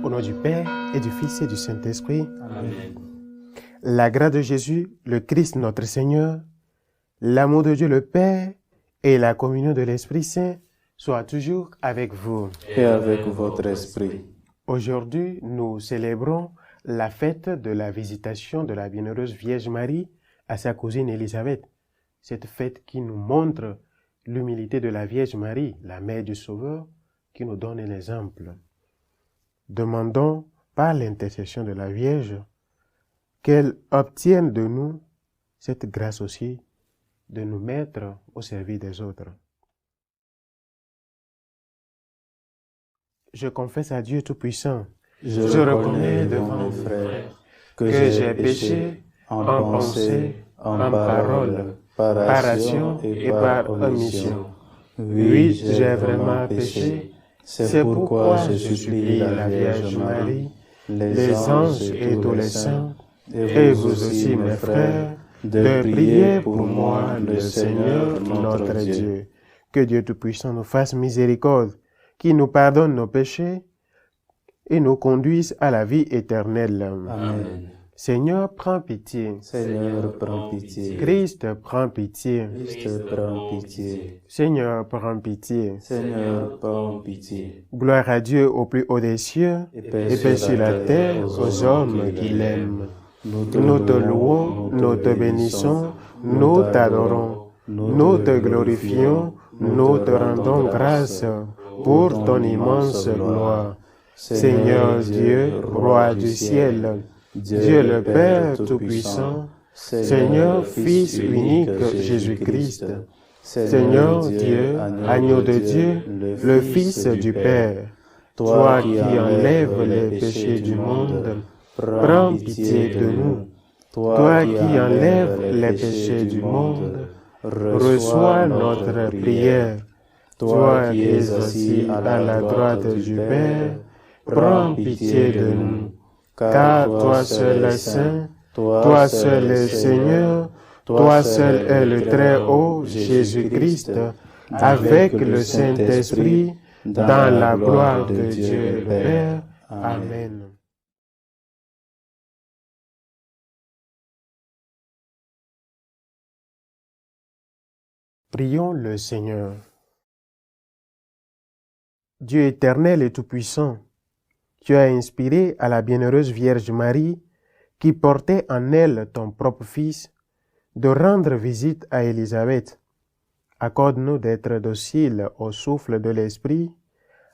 Au nom du Père et du Fils et du Saint-Esprit. Amen. La grâce de Jésus, le Christ notre Seigneur, l'amour de Dieu le Père et la communion de l'Esprit Saint soient toujours avec vous. Et avec votre esprit. Aujourd'hui, nous célébrons la fête de la visitation de la bienheureuse Vierge Marie à sa cousine Élisabeth. Cette fête qui nous montre l'humilité de la Vierge Marie, la Mère du Sauveur, qui nous donne l'exemple. Demandons par l'intercession de la Vierge qu'elle obtienne de nous cette grâce aussi de nous mettre au service des autres. Je confesse à Dieu Tout-Puissant, Je reconnais devant mes frères que j'ai péché en pensée, en parole, par action et par omission. Oui, j'ai vraiment péché. C'est pourquoi je supplie la Vierge Marie, les anges et tous les saints, et vous aussi mes frères, de prier pour moi le Seigneur notre Dieu. Que Dieu Tout-Puissant nous fasse miséricorde, qu'il nous pardonne nos péchés et nous conduise à la vie éternelle. Amen. Seigneur, prends pitié. Seigneur, prends pitié. Christ, prends pitié. Christ, prends pitié. Seigneur, prends pitié. Seigneur, prends pitié. Gloire à Dieu au plus haut des cieux, Et paix sur la terre aux hommes qui l'aiment. Nous te louons, nous te bénissons, nous t'adorons, nous te glorifions, nous te rendons grâce pour ton immense gloire. Seigneur Dieu, Roi du ciel, Dieu le Père Tout-Puissant, Seigneur Fils unique Jésus-Christ, Seigneur Dieu, Agneau de Dieu, le Fils du Père, toi qui enlèves les péchés du monde, prends pitié de nous. Toi qui enlèves les péchés du monde, reçois notre prière. Toi qui es assis à la droite du Père, prends pitié de nous. Car toi seul est saint, toi seul est Seigneur, toi seul est le Très-Haut, Jésus-Christ, avec le Saint-Esprit, dans la gloire de Dieu le Père. Amen. Prions le Seigneur. Dieu éternel et tout-puissant, tu as inspiré à la bienheureuse Vierge Marie, qui portait en elle ton propre Fils, de rendre visite à Élisabeth. Accorde-nous d'être dociles au souffle de l'Esprit,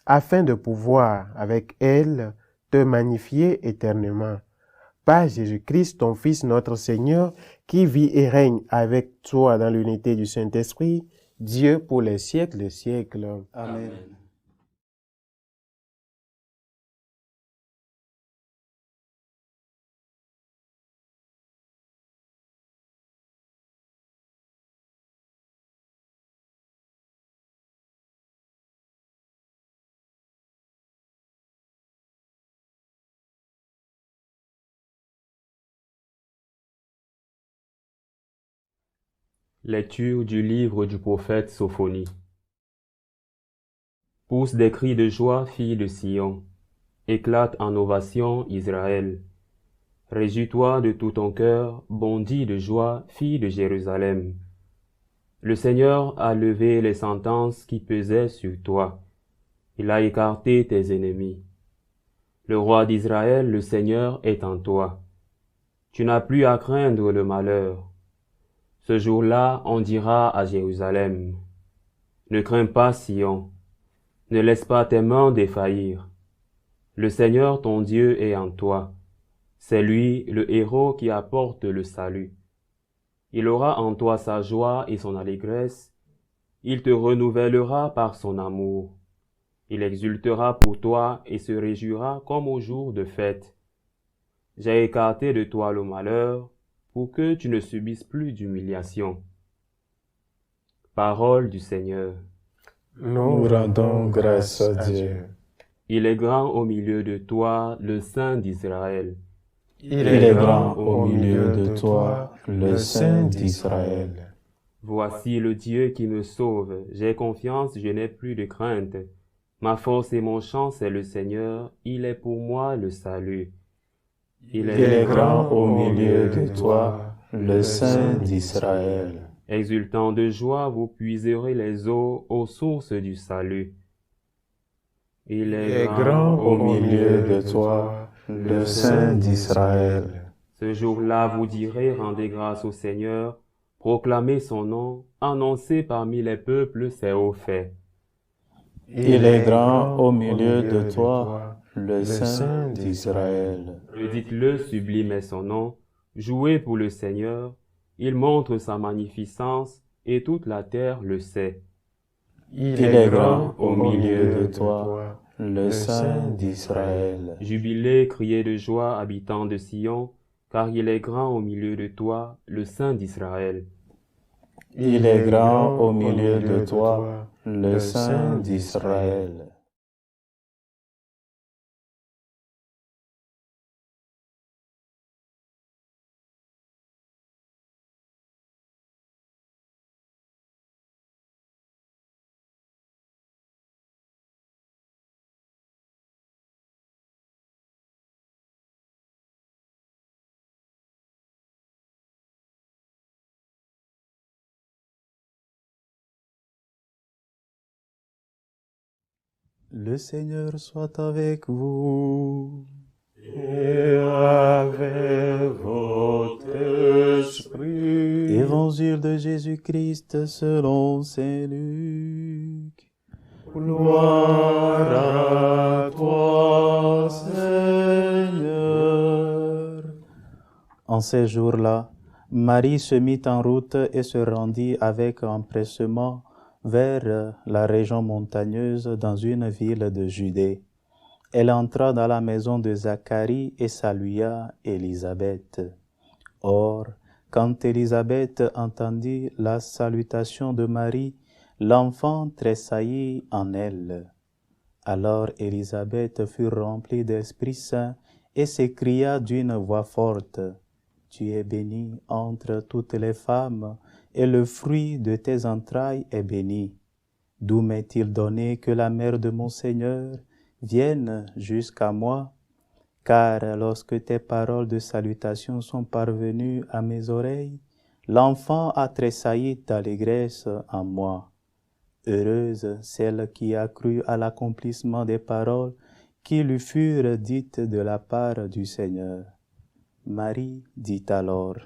afin de pouvoir, avec elle, te magnifier éternellement. Par Jésus-Christ, ton Fils, notre Seigneur, qui vit et règne avec toi dans l'unité du Saint-Esprit, Dieu pour les siècles des siècles. Amen. Lecture du livre du prophète Sophonie. Pousse des cris de joie, fille de Sion. Éclate en ovation, Israël. Réjouis-toi de tout ton cœur, bondis de joie, fille de Jérusalem. Le Seigneur a levé les sentences qui pesaient sur toi. Il a écarté tes ennemis. Le roi d'Israël, le Seigneur, est en toi. Tu n'as plus à craindre le malheur. Ce jour-là, on dira à Jérusalem, ne crains pas Sion, ne laisse pas tes mains défaillir. Le Seigneur ton Dieu est en toi. C'est lui le héros qui apporte le salut. Il aura en toi sa joie et son allégresse. Il te renouvellera par son amour. Il exultera pour toi et se réjouira comme au jour de fête. J'ai écarté de toi le malheur, pour que tu ne subisses plus d'humiliation. Parole du Seigneur. Nous rendons grâce à Dieu. Il est grand au milieu de toi, le Saint d'Israël. Il est grand au milieu de toi, le Saint d'Israël. Voici le Dieu qui me sauve. J'ai confiance, je n'ai plus de crainte. Ma force et mon chant, c'est le Seigneur, il est pour moi le salut. Il est grand au milieu de toi, le Saint d'Israël. Exultant de joie, vous puiserez les eaux aux sources du salut. Il est grand Au milieu de toi, le Saint d'Israël. Ce jour-là, vous direz, rendez grâce au Seigneur, proclamez son nom, annoncez parmi les peuples ses hauts faits. Il est grand au milieu de toi, le Saint d'Israël. Redites-le, sublime est son nom, jouez pour le Seigneur, il montre sa magnificence et toute la terre le sait. Il est grand au milieu de toi, le Saint d'Israël. Jubilez, criez de joie, habitants de Sion, car il est grand au milieu de toi, le Saint d'Israël. Il est grand au milieu de toi, le Saint d'Israël. Le Seigneur soit avec vous. Et avec votre esprit. Évangile de Jésus-Christ selon saint Luc. Gloire à toi, Seigneur. En ces jours-là, Marie se mit en route et se rendit avec empressement vers la région montagneuse dans une ville de Judée. Elle entra dans la maison de Zacharie et salua Élisabeth. Or, quand Élisabeth entendit la salutation de Marie, l'enfant tressaillit en elle. Alors Élisabeth fut remplie d'Esprit Saint et s'écria d'une voix forte, « Tu es bénie entre toutes les femmes, et le fruit de tes entrailles est béni. D'où m'est-il donné que la mère de mon Seigneur vienne jusqu'à moi? Car lorsque tes paroles de salutation sont parvenues à mes oreilles, l'enfant a tressailli d'allégresse en moi. Heureuse celle qui a cru à l'accomplissement des paroles qui lui furent dites de la part du Seigneur. » Marie dit alors,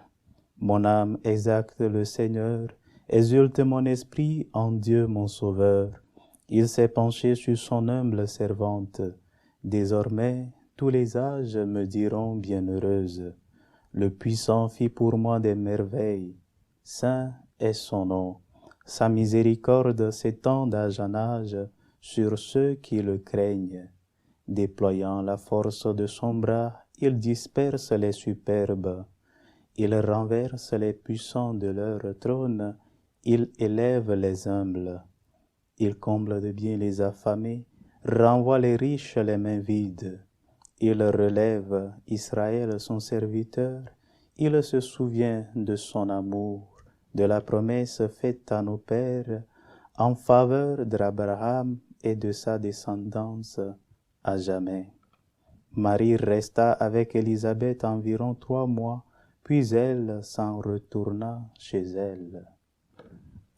« Mon âme exalte le Seigneur, exulte mon esprit en Dieu mon Sauveur. Il s'est penché sur son humble servante. Désormais, tous les âges me diront bienheureuse. Le Puissant fit pour moi des merveilles. Saint est son nom. Sa miséricorde s'étend d'âge en âge sur ceux qui le craignent. Déployant la force de son bras, il disperse les superbes. Il renverse les puissants de leur trône, il élève les humbles. Il comble de bien les affamés, renvoie les riches les mains vides. Il relève Israël son serviteur, il se souvient de son amour, de la promesse faite à nos pères, en faveur d'Abraham et de sa descendance à jamais. Marie resta avec Élisabeth environ 3 mois, puis elle s'en retourna chez elle.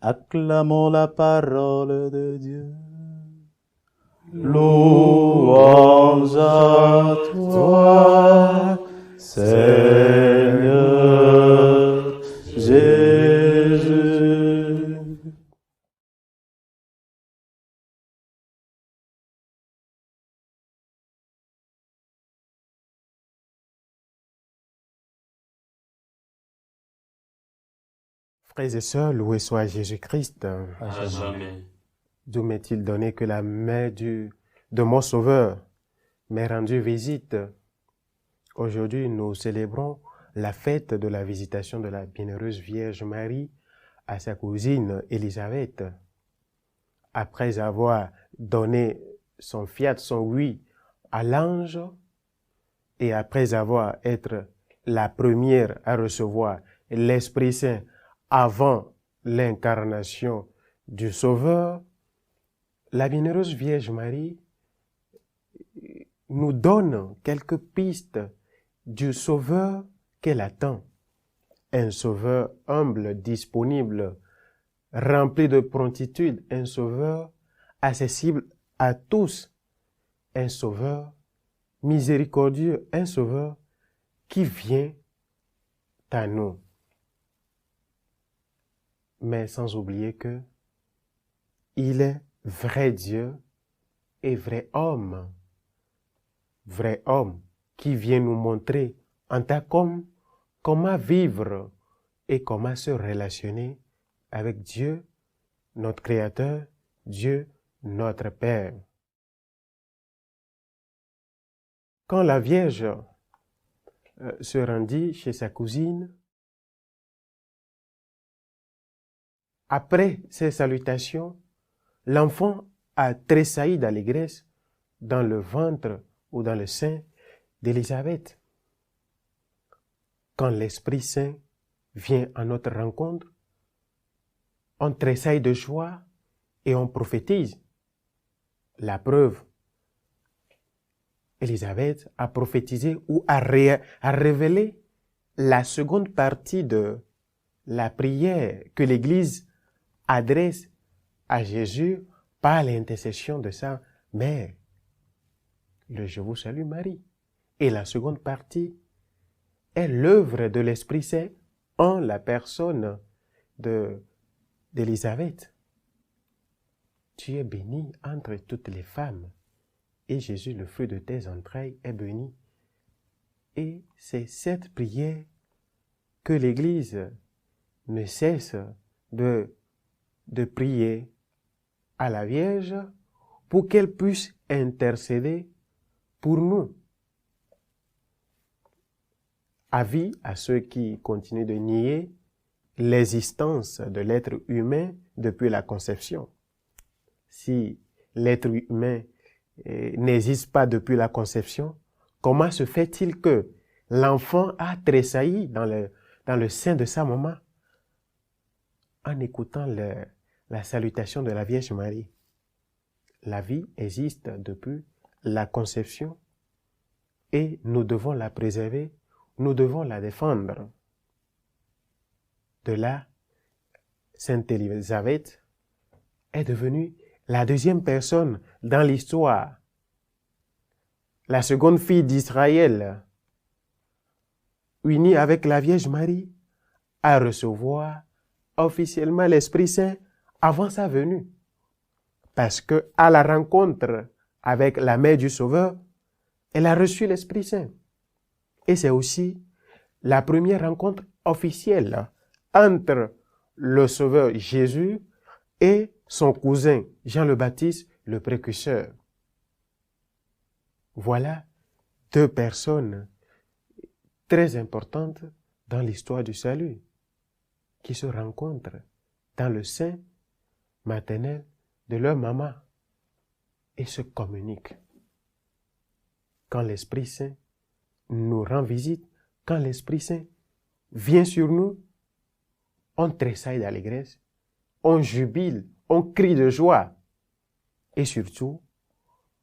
Acclamons la parole de Dieu. Louange à toi, Seigneur Jésus. Frères et sœurs, loué soit Jésus-Christ. À jamais. D'où m'est-il donné que la main de mon Sauveur m'ait rendu visite. Aujourd'hui, nous célébrons la fête de la visitation de la bienheureuse Vierge Marie à sa cousine Élisabeth. Après avoir donné son fiat, son oui à l'ange, et après avoir été la première à recevoir l'Esprit Saint avant l'incarnation du Sauveur, la bienheureuse Vierge Marie nous donne quelques pistes du Sauveur qu'elle attend. Un Sauveur humble, disponible, rempli de promptitude, un Sauveur accessible à tous, un Sauveur miséricordieux, un Sauveur qui vient à nous. Mais sans oublier que il est vrai Dieu et vrai homme qui vient nous montrer en tant qu'homme comment vivre et comment se relationner avec Dieu, notre Créateur, Dieu, notre Père. Quand la Vierge se rendit chez sa cousine, après ces salutations, l'enfant a tressailli d'allégresse dans le ventre ou dans le sein d'Élisabeth. Quand l'Esprit Saint vient à notre rencontre, on tressaille de joie et on prophétise. La preuve, Élisabeth a prophétisé ou a révélé la seconde partie de la prière que l'Église adresse à Jésus par l'intercession de sa mère, le Je vous salue Marie. Et la seconde partie est l'œuvre de l'Esprit Saint en la personne d'Élisabeth. Tu es bénie entre toutes les femmes, et Jésus, le fruit de tes entrailles, est béni. Et c'est cette prière que l'Église ne cesse de prier à la Vierge pour qu'elle puisse intercéder pour nous. Avis à ceux qui continuent de nier l'existence de l'être humain depuis la conception. Si l'être humain n'existe pas depuis la conception, comment se fait-il que l'enfant a tressailli dans le sein de sa maman en écoutant la salutation de la Vierge Marie? La vie existe depuis la conception et nous devons la préserver, nous devons la défendre. De là, Sainte Élisabeth est devenue la deuxième personne dans l'histoire, la seconde fille d'Israël, unie avec la Vierge Marie, à recevoir officiellement l'Esprit Saint avant sa venue. Parce que à la rencontre avec la mère du Sauveur, elle a reçu l'Esprit Saint. Et c'est aussi la première rencontre officielle entre le Sauveur Jésus et son cousin Jean le Baptiste, le précurseur. Voilà deux personnes très importantes dans l'histoire du salut qui se rencontrent dans le sein maternel de leur maman et se communiquent. Quand l'Esprit Saint nous rend visite, quand l'Esprit Saint vient sur nous, on tressaille d'allégresse, on jubile, on crie de joie et surtout,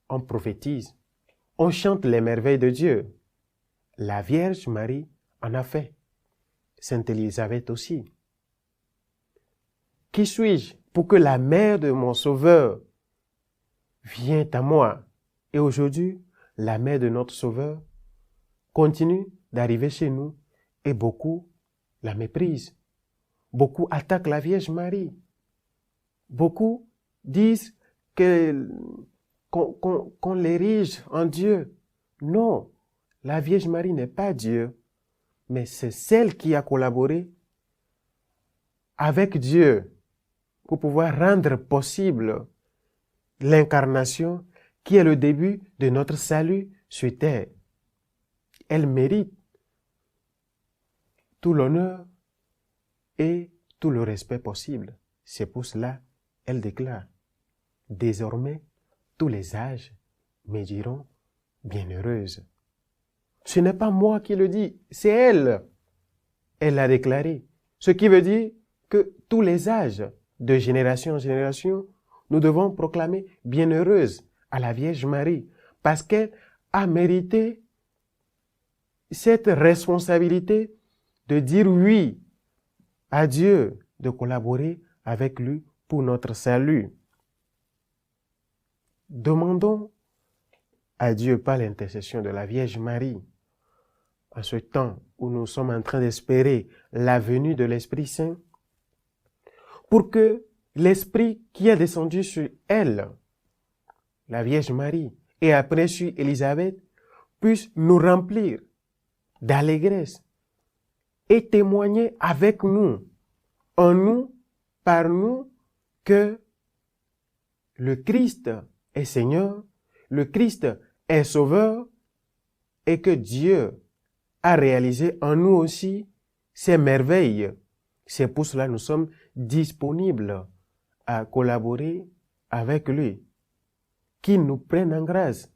on prophétise, on chante les merveilles de Dieu. La Vierge Marie en a fait, Sainte Élisabeth aussi. Qui suis-je pour que la mère de mon Sauveur vienne à moi? Et aujourd'hui, la mère de notre Sauveur continue d'arriver chez nous et beaucoup la méprisent. Beaucoup attaquent la Vierge Marie. Beaucoup disent qu'on l'érige en Dieu. Non, la Vierge Marie n'est pas Dieu, mais c'est celle qui a collaboré avec Dieu pour pouvoir rendre possible l'incarnation qui est le début de notre salut sur terre. Elle mérite tout l'honneur et tout le respect possible. C'est pour cela elle déclare: désormais, tous les âges me diront bienheureuse. Ce n'est pas moi qui le dis, c'est elle. Elle l'a déclaré. Ce qui veut dire que tous les âges, de génération en génération, nous devons proclamer bienheureuse à la Vierge Marie, parce qu'elle a mérité cette responsabilité de dire oui à Dieu, de collaborer avec lui pour notre salut. Demandons à Dieu par l'intercession de la Vierge Marie, en ce temps où nous sommes en train d'espérer la venue de l'Esprit Saint, pour que l'Esprit qui est descendu sur elle, la Vierge Marie, et après sur Élisabeth, puisse nous remplir d'allégresse et témoigner avec nous, en nous, par nous, que le Christ est Seigneur, le Christ est Sauveur, et que Dieu a réalisé en nous aussi ces merveilles. C'est pour cela que nous sommes disponibles à collaborer avec lui. Qu'il nous prenne en grâce,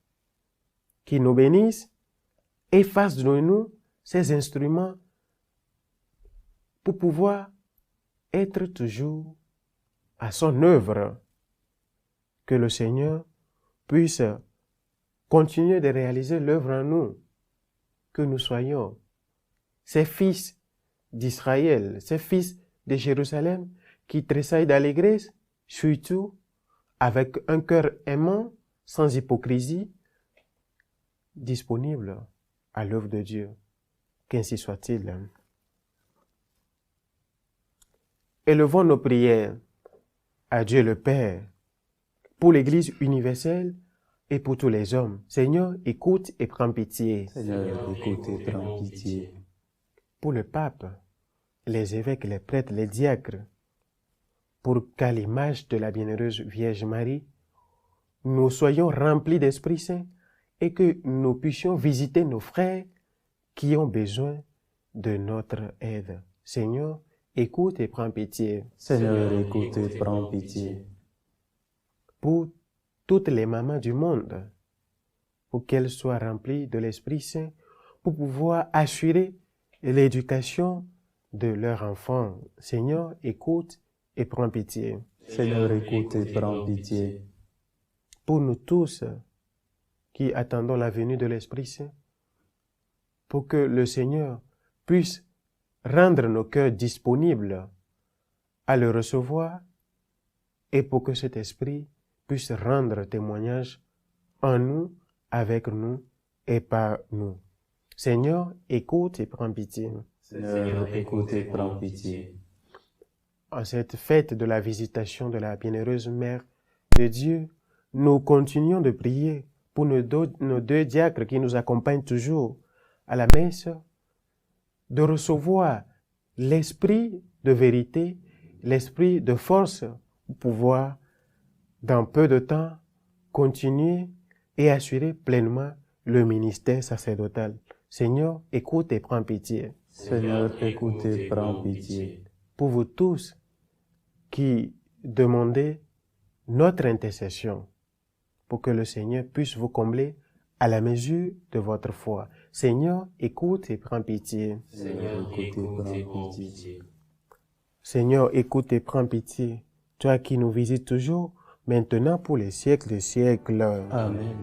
qu'il nous bénisse et fasse de nous ces instruments pour pouvoir être toujours à son œuvre. Que le Seigneur puisse continuer de réaliser l'œuvre en nous, que nous soyons ces fils d'Israël, ces fils de Jérusalem qui tressaillent d'allégresse, surtout avec un cœur aimant, sans hypocrisie, disponible à l'œuvre de Dieu. Qu'ainsi soit-il. Élevons nos prières à Dieu le Père, pour l'Église universelle et pour tous les hommes. Seigneur, écoute et prends pitié. Seigneur, écoute et prends pitié. Pour le pape, les évêques, les prêtres, les diacres, pour qu'à l'image de la bienheureuse Vierge Marie, nous soyons remplis d'Esprit Saint et que nous puissions visiter nos frères qui ont besoin de notre aide. Seigneur, écoute et prends pitié. Seigneur, écoute et prends pitié. Pour toutes les mamans du monde, pour qu'elles soient remplies de l'Esprit Saint, pour pouvoir assurer l'éducation de leurs enfants. Seigneur, écoute et prends pitié. Seigneur, écoute et prends pitié. Pour nous tous qui attendons la venue de l'Esprit Saint, pour que le Seigneur puisse rendre nos cœurs disponibles à le recevoir et pour que cet Esprit puisse rendre témoignage en nous, avec nous et par nous. Seigneur, écoute et prends pitié. Seigneur, écoute et prends pitié. En cette fête de la visitation de la bienheureuse Mère de Dieu, nous continuons de prier pour nos deux diacres qui nous accompagnent toujours à la messe, de recevoir l'esprit de vérité, l'esprit de force pour pouvoir, dans peu de temps, continuer et assurer pleinement le ministère sacerdotal. Seigneur, écoute et prends pitié. Seigneur, écoute et prends pitié. Pour vous tous qui demandez notre intercession, pour que le Seigneur puisse vous combler à la mesure de votre foi. Seigneur, écoute et prends pitié. Seigneur, écoute et prends pitié. Seigneur, écoute et prends pitié. Toi qui nous visites toujours, maintenant pour les siècles des siècles. Amen.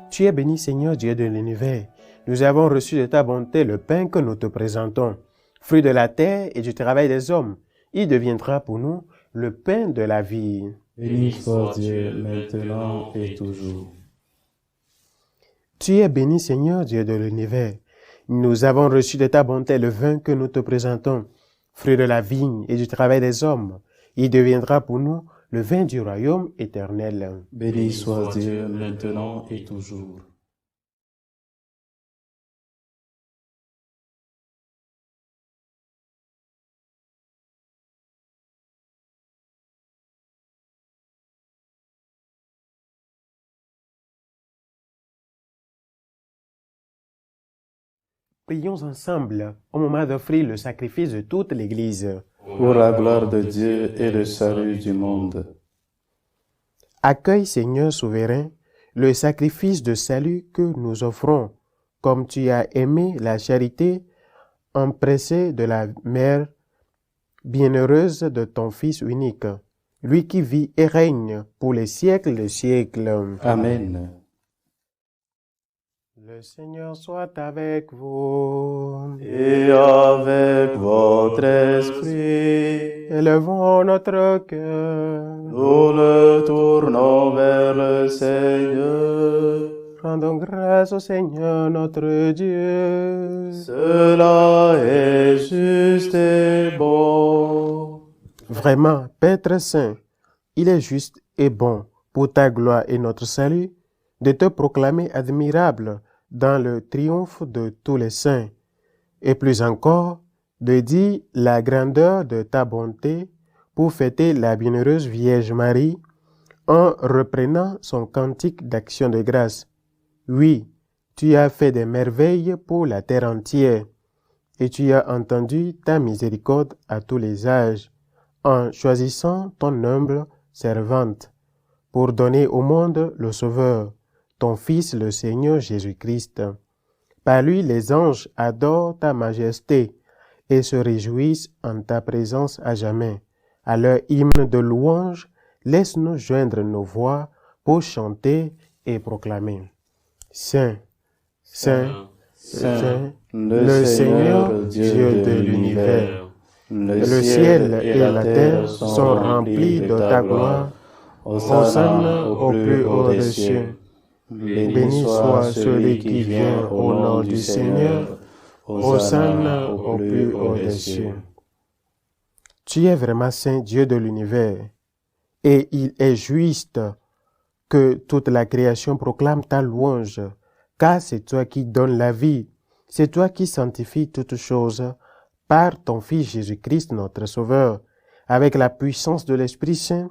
Tu es béni, Seigneur Dieu de l'univers. Nous avons reçu de ta bonté le pain que nous te présentons, fruit de la terre et du travail des hommes. il deviendra pour nous le pain de la vie. Béni soit Dieu maintenant et toujours. Tu es béni, Seigneur, Dieu de l'univers. Nous avons reçu de ta bonté le vin que nous te présentons, fruit de la vigne et du travail des hommes. Il deviendra pour nous le vin du royaume éternel. Béni soit Dieu maintenant et toujours. Prions ensemble au moment d'offrir le sacrifice de toute l'Église. Pour la gloire de Dieu et le salut du monde. Accueille, Seigneur souverain, le sacrifice de salut que nous offrons, comme tu as aimé la charité empressée de la mère bienheureuse de ton Fils unique, lui qui vit et règne pour les siècles des siècles. Amen. Le Seigneur soit avec vous. Et avec votre esprit, Élevons notre cœur. nous le tournons vers le Seigneur. Rendons grâce au Seigneur notre Dieu. Cela est juste et bon. Vraiment, Père très saint, il est juste et bon pour ta gloire et notre salut de te proclamer admirable dans le triomphe de tous les saints, et plus encore de dire la grandeur de ta bonté pour fêter la bienheureuse Vierge Marie en reprenant son cantique d'action de grâce. Oui, tu as fait des merveilles pour la terre entière, et tu as entendu ta miséricorde à tous les âges, en choisissant ton humble servante, pour donner au monde le Sauveur, ton Fils le Seigneur Jésus-Christ. Par lui les anges adorent ta majesté et se réjouissent en ta présence à jamais. À leur hymne de louange, laisse-nous joindre nos voix pour chanter et proclamer. Saint, Saint, Saint, le Seigneur Dieu de l'univers. Le ciel et la terre sont remplis de ta gloire. Hosanna au plus haut des cieux. Béni soit celui qui vient au nom du Seigneur. Hosanna au plus haut des cieux. Tu es vraiment saint Dieu de l'univers, et il est juste que toute la création proclame ta louange, car c'est toi qui donnes la vie, c'est toi qui sanctifies toutes choses par ton Fils Jésus-Christ notre Sauveur, avec la puissance de l'Esprit Saint,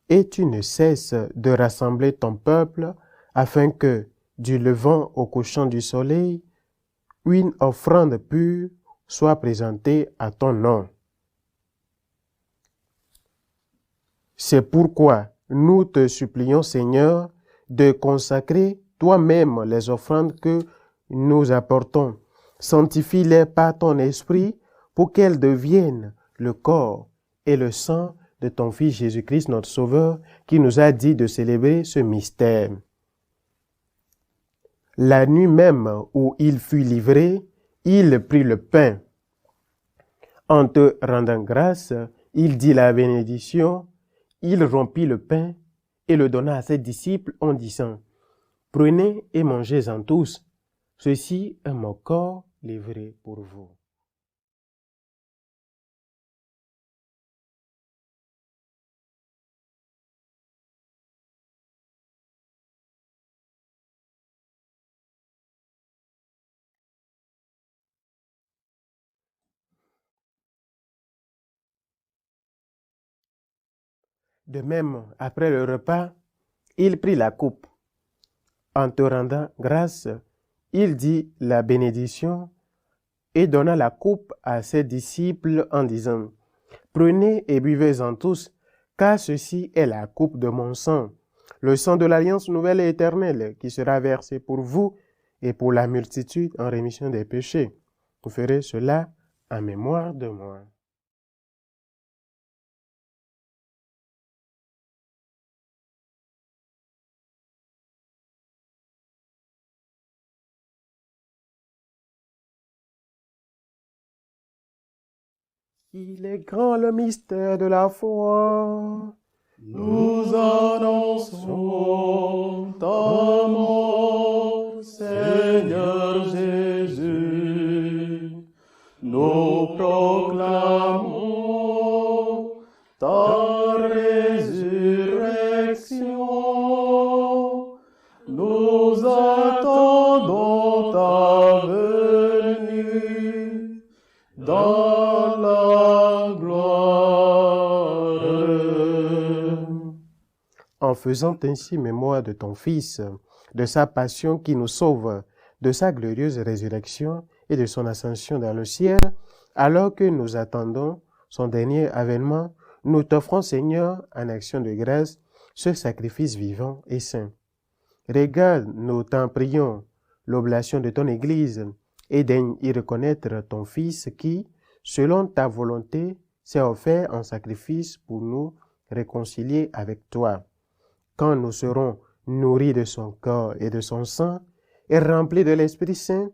et tu ne cesses de rassembler ton peuple afin que, du levant au couchant du soleil, une offrande pure soit présentée à ton nom. C'est pourquoi nous te supplions, Seigneur, de consacrer toi-même les offrandes que nous apportons. Sanctifie-les par ton esprit pour qu'elles deviennent le corps et le sang de ton Fils Jésus-Christ, notre Sauveur, qui nous a dit de célébrer ce mystère. La nuit même où il fut livré, il prit le pain. En te rendant grâce, il dit la bénédiction, il rompit le pain et le donna à ses disciples en disant, « Prenez et mangez-en tous, ceci est mon corps livré pour vous. » De même, après le repas, il prit la coupe. En te rendant grâce, il dit la bénédiction et donna la coupe à ses disciples en disant, « Prenez et buvez-en tous, car ceci est la coupe de mon sang, le sang de l'alliance nouvelle et éternelle qui sera versé pour vous et pour la multitude en rémission des péchés. Vous ferez cela en mémoire de moi. » Il est grand le mystère de la foi. Nous annonçons ta mort, Seigneur Jésus. Nous proclamons ta résurrection. Nous attendons ta venue dans la gloire. En faisant ainsi mémoire de ton Fils, de sa passion qui nous sauve, de sa glorieuse résurrection et de son ascension dans le ciel, alors que nous attendons son dernier avènement, nous t'offrons, Seigneur, en action de grâce, ce sacrifice vivant et saint. Regarde, nous t'en prions, l'oblation de ton Église, et daigne y reconnaître ton Fils qui, selon ta volonté, s'est offert en sacrifice pour nous réconcilier avec toi. Quand nous serons nourris de son corps et de son sang, et remplis de l'Esprit Saint,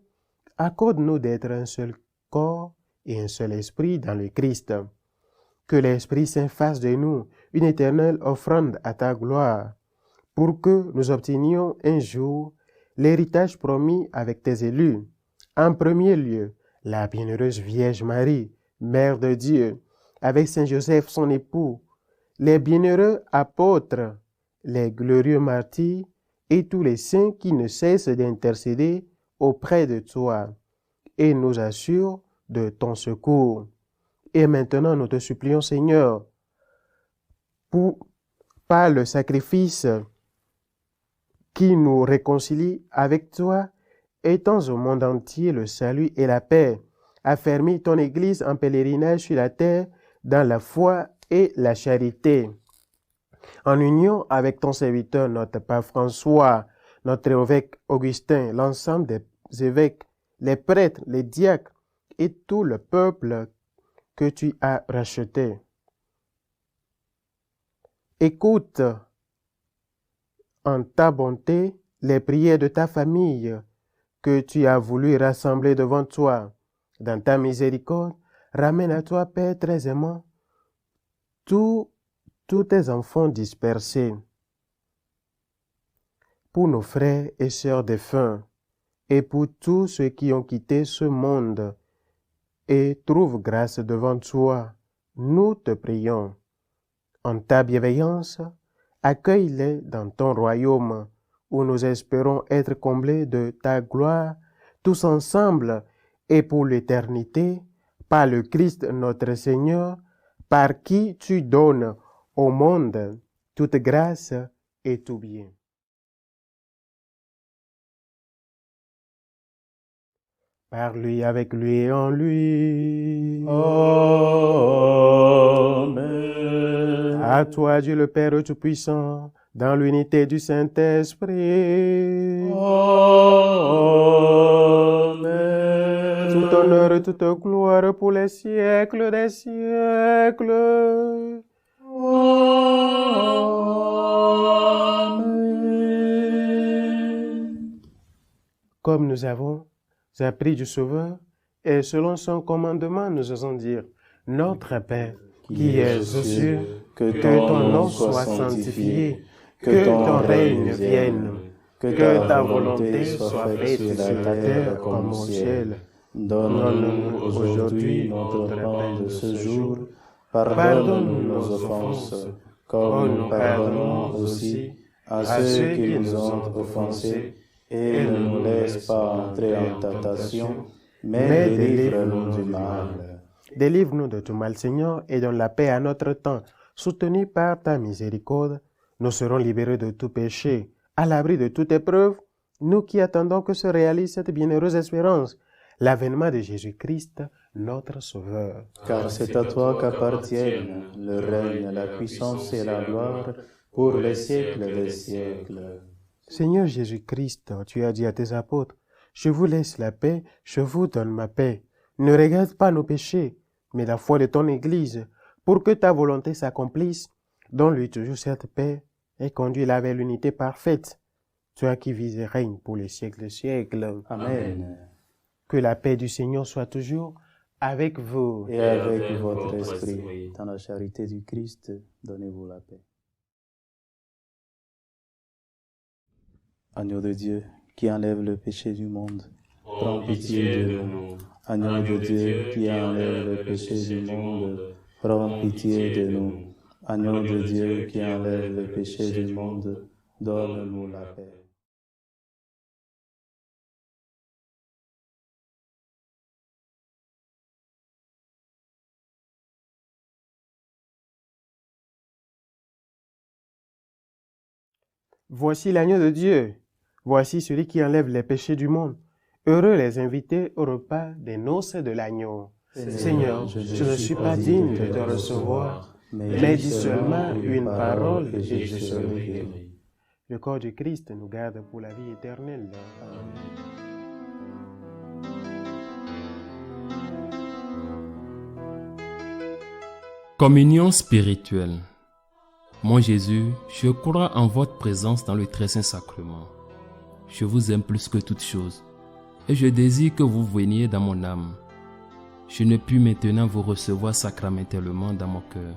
accorde-nous d'être un seul corps et un seul esprit dans le Christ. Que l'Esprit Saint fasse de nous une éternelle offrande à ta gloire, pour que nous obtenions un jour l'héritage promis avec tes élus. En premier lieu, la bienheureuse Vierge Marie, Mère de Dieu, avec Saint Joseph son époux, les bienheureux apôtres, les glorieux martyrs et tous les saints qui ne cessent d'intercéder auprès de toi et nous assurent de ton secours. Et maintenant, nous te supplions, Seigneur, par le sacrifice qui nous réconcilie avec toi, étends au monde entier le salut et la paix. Affermis ton Église en pèlerinage sur la terre dans la foi et la charité. En union avec ton serviteur, notre Pape François, notre évêque Augustin, l'ensemble des évêques, les prêtres, les diacres et tout le peuple que tu as racheté. Écoute en ta bonté les prières de ta famille que tu as voulu rassembler devant toi. Dans ta miséricorde, ramène à toi, Père très aimant, tous tes enfants dispersés. Pour nos frères et sœurs défunts, et pour tous ceux qui ont quitté ce monde, et trouvent grâce devant toi, nous te prions. En ta bienveillance, accueille-les dans ton royaume, où nous espérons être comblés de ta gloire, tous ensemble, et pour l'éternité, par le Christ notre Seigneur, par qui tu donnes au monde toute grâce et tout bien. Par lui, avec lui et en lui. Amen. À toi, Dieu le Père Tout-Puissant, dans l'unité du Saint-Esprit. Amen. Tout honneur et toute gloire pour les siècles des siècles. Amen. Comme nous avons appris du Sauveur, et selon son commandement, nous osons dire, Notre Père, qui es aux cieux, que ton nom soit sanctifié, que ton règne vienne, que ta volonté soit faite sur la terre comme au ciel. Donne-nous aujourd'hui notre pain de ce jour. Pardonne-nous nos offenses, comme nous pardonnons aussi à ceux qui nous ont offensés, et ne nous laisse pas entrer en tentation, mais délivre-nous du mal. Délivre-nous de tout mal, Seigneur, et donne la paix à notre temps. Soutenus par ta miséricorde, nous serons libérés de tout péché, à l'abri de toute épreuve, nous qui attendons que se réalise cette bienheureuse espérance, l'avènement de Jésus-Christ, notre Sauveur. Car c'est à toi qu'appartiennent le règne, la puissance et la gloire pour les siècles des siècles. Seigneur Jésus-Christ, tu as dit à tes apôtres, « Je vous laisse la paix, je vous donne ma paix. Ne regarde pas nos péchés, mais la foi de ton Église, pour que ta volonté s'accomplisse. Donne-lui toujours cette paix et conduis-la vers l'unité parfaite. Toi qui vis et règnes pour les siècles des siècles. Amen. Que la paix du Seigneur soit toujours avec vous. et avec votre esprit. Dans la charité du Christ, donnez-vous la paix. Agneau de Dieu, qui enlève le péché du monde, prends pitié de nous. Agneau de Dieu, qui enlève le péché du monde, prends pitié de nous. Agneau de Dieu, qui enlève le péché du monde, donne-nous la paix. Voici l'agneau de Dieu. Voici celui qui enlève les péchés du monde. Heureux les invités au repas des noces de l'agneau. Seigneur, je ne suis pas digne de te recevoir, mais dis seulement une parole et je serai guéri. Le corps du Christ nous garde pour la vie éternelle. Communion spirituelle. Mon Jésus, je crois en votre présence dans le très saint sacrement. Je vous aime plus que toute chose et je désire que vous veniez dans mon âme. Je ne puis maintenant vous recevoir sacramentellement dans mon cœur.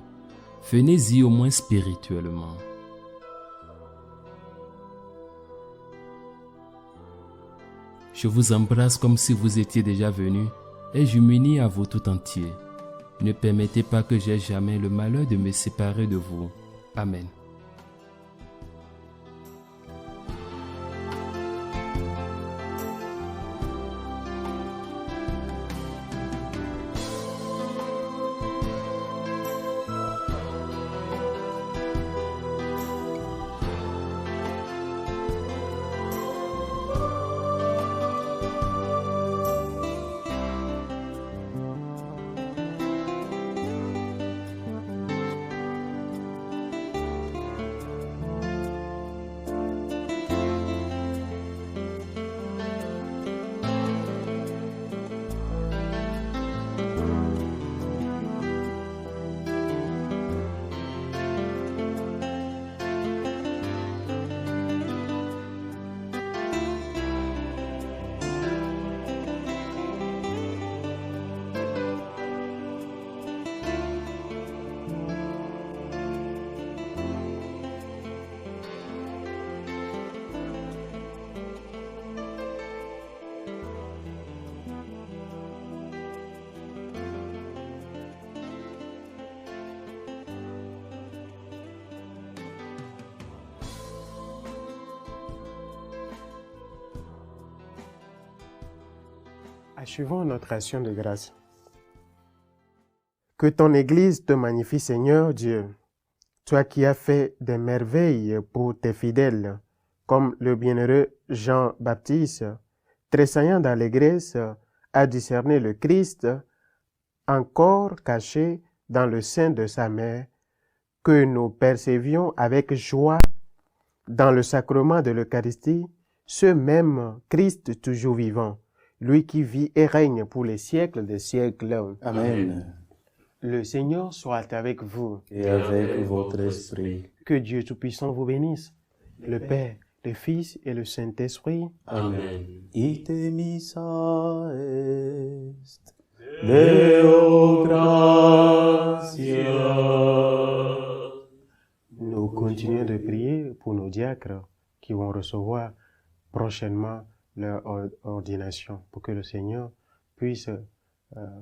Venez-y au moins spirituellement. Je vous embrasse comme si vous étiez déjà venu et je m'unis à vous tout entier. Ne permettez pas que j'aie jamais le malheur de me séparer de vous. Amen. Achevons notre action de grâce. Que ton Église te magnifie, Seigneur Dieu, toi qui as fait des merveilles pour tes fidèles, comme le bienheureux Jean-Baptiste, tressaillant d'allégresse, a discerné le Christ, encore caché dans le sein de sa mère, que nous percevions avec joie dans le sacrement de l'Eucharistie, ce même Christ toujours vivant, lui qui vit et règne pour les siècles des siècles. Amen. Le Seigneur soit avec vous. Et avec votre esprit. Que Dieu Tout-Puissant vous bénisse, le Père, le Fils et le Saint-Esprit. Amen. Ite missa est, Deo gratia. Nous continuons de prier pour nos diacres qui vont recevoir prochainement leur ordination, pour que le Seigneur puisse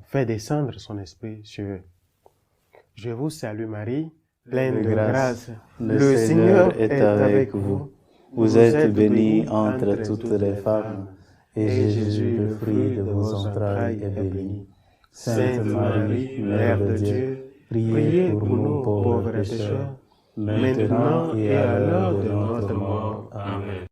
faire descendre son esprit sur eux. Je vous salue Marie, pleine de grâce. Le Seigneur est avec vous. Vous êtes bénie entre toutes les femmes, et Jésus, le fruit de vos entrailles, est béni. Sainte Marie, Mère de Dieu, priez pour nous pauvres pécheurs, maintenant et à l'heure de notre mort. Amen.